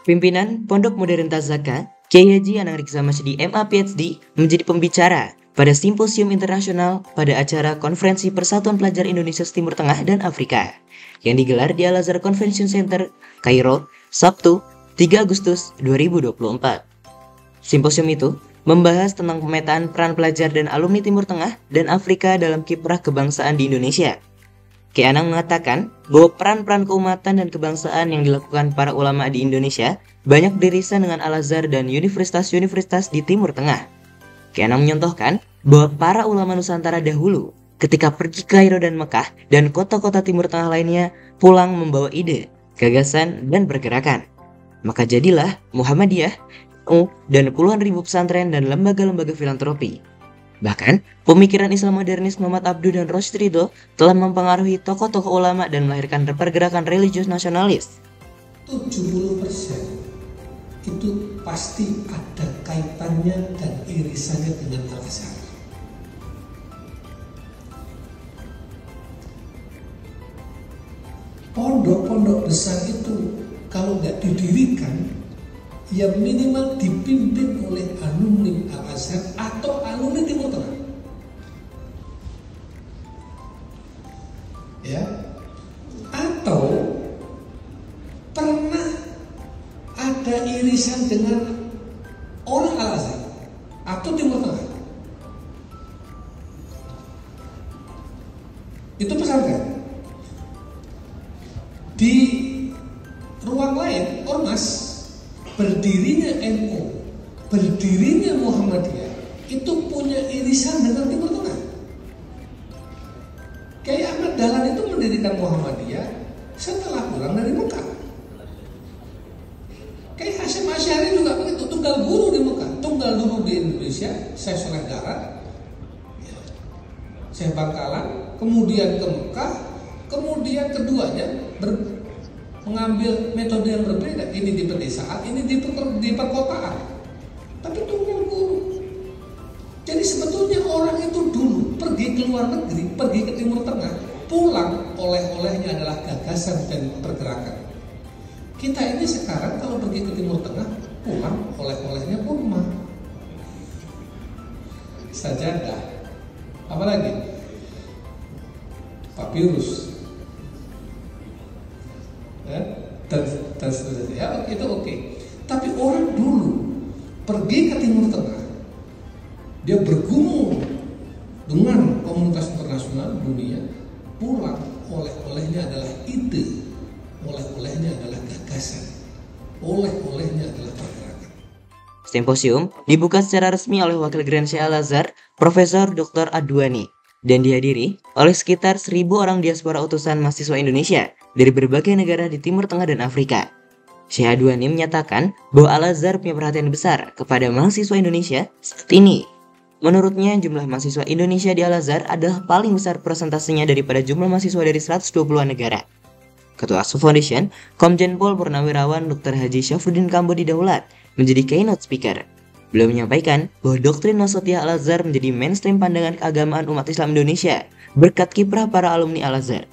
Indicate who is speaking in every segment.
Speaker 1: Pimpinan Pondok Modern Tazaka, Kiai Haji Anang Riksa Masyidi MA PhD, menjadi pembicara pada Simposium Internasional pada acara Konferensi Persatuan Pelajar Indonesia Timur Tengah dan Afrika yang digelar di Al-Azhar Convention Center, Kairo, Sabtu, 3 Agustus 2024. Simposium itu membahas tentang pemetaan peran pelajar dan alumni Timur Tengah dan Afrika dalam kiprah kebangsaan di Indonesia. Kiai Anang mengatakan bahwa peran-peran keumatan dan kebangsaan yang dilakukan para ulama di Indonesia banyak dirisan dengan Al-Azhar dan universitas-universitas di Timur Tengah. Kiai Anang menyontohkan bahwa para ulama Nusantara dahulu ketika pergi ke Kairo dan Mekah dan kota-kota Timur Tengah lainnya pulang membawa ide, gagasan, dan pergerakan. Maka jadilah Muhammadiyah, dan puluhan ribu pesantren dan lembaga-lembaga filantropi. Bahkan, pemikiran Islam modernis Muhammad Abduh dan Rosyid Ridho telah mempengaruhi tokoh-tokoh ulama dan melahirkan pergerakan religius nasionalis.
Speaker 2: 70% itu pasti ada kaitannya dan irisannya dengan Al-Azhar. Pondok-pondok besar itu kalau nggak didirikan, ya minimal dipimpin oleh alumni Al-Azhar atau alumni Timur Tengah. Ya. Atau pernah ada irisan dengan orang Al-Azhar atau Timur Tengah. Itu pesantren. Di ruang lain, ormas, berdirinya NU, berdirinya Muhammadiyah itu punya irisan dengan Timur Tengah. Kiai Ahmad Dahlan itu mendirikan Muhammadiyah setelah pulang dari Mekah. Kiai Hasyim Asy'ari juga begitu, tunggal guru di Mekah, tunggal guru di Indonesia, saya Soleh Darat, saya Bangkalan, kemudian ke Mekah, kemudian keduanya mengambil metode yang berbeda, ini di pedesaan, ini di perkotaan, tapi tunggal guru. Jadi sebetulnya orang itu dulu pergi ke luar negeri, pergi ke Timur Tengah, pulang oleh-olehnya adalah gagasan dan pergerakan. Kita ini sekarang kalau pergi ke Timur Tengah, pulang oleh-olehnya kurma, sajadah, apalagi papirus, dan seterusnya. Ya, itu oke. Tapi orang dulu pergi ke Timur Tengah, dia bergumul dengan komunitas internasional dunia, pulang oleh-olehnya adalah ide, oleh-olehnya adalah gagasan, oleh-olehnya adalah pergerakan.
Speaker 1: Simposium dibuka secara resmi oleh Wakil Grand Syekh Al-Azhar, Profesor Dr. Adwani, dan dihadiri oleh sekitar 1.000 orang diaspora utusan mahasiswa Indonesia dari berbagai negara di Timur Tengah dan Afrika. Syekh Adwani menyatakan bahwa Al-Azhar punya perhatian besar kepada mahasiswa Indonesia saat ini. Menurutnya, jumlah mahasiswa Indonesia di Al-Azhar adalah paling besar persentasenya daripada jumlah mahasiswa dari 120-an negara. Ketua Asuh Foundation, Komjen Pol Purnawirawan Dr. Haji Syafruddin Kambodi Daulat menjadi keynote speaker. Beliau menyampaikan bahwa doktrin Wasatiyah Al-Azhar menjadi mainstream pandangan keagamaan umat Islam Indonesia berkat kiprah para alumni Al-Azhar.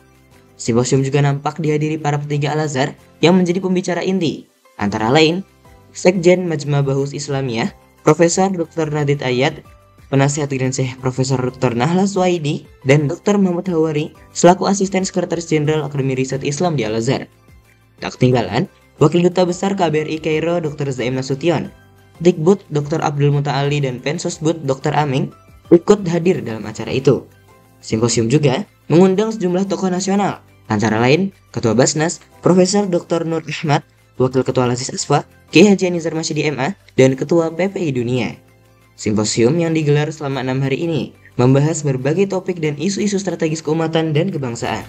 Speaker 1: Simposium juga nampak dihadiri para petinggi Al-Azhar yang menjadi pembicara inti, antara lain Sekjen Majma' Bahus Islamiyah, Profesor Dr. Nadid Ayat, Penasihat Grand Syekh Profesor Dr. Nahla Suwaidi, dan Dr. Muhammad Hawari selaku Asisten Sekretaris Jenderal Akademi Riset Islam di Al-Azhar. Tak ketinggalan, Wakil Duta Besar KBRI Kairo Dr. Zaim Nasution, Dikbud Dr. Abdul Muta'ali, dan Pensosbud Dr. Aming ikut hadir dalam acara itu. Simposium juga mengundang sejumlah tokoh nasional, antara lain Ketua Basnas, Profesor Dr. Nur Ahmad, Wakil Ketua Al-Aziz Asfa, Kiai Haji Anizar Masyidi MA, dan Ketua PPI Dunia. Simposium yang digelar selama 6 hari ini membahas berbagai topik dan isu-isu strategis keumatan dan kebangsaan.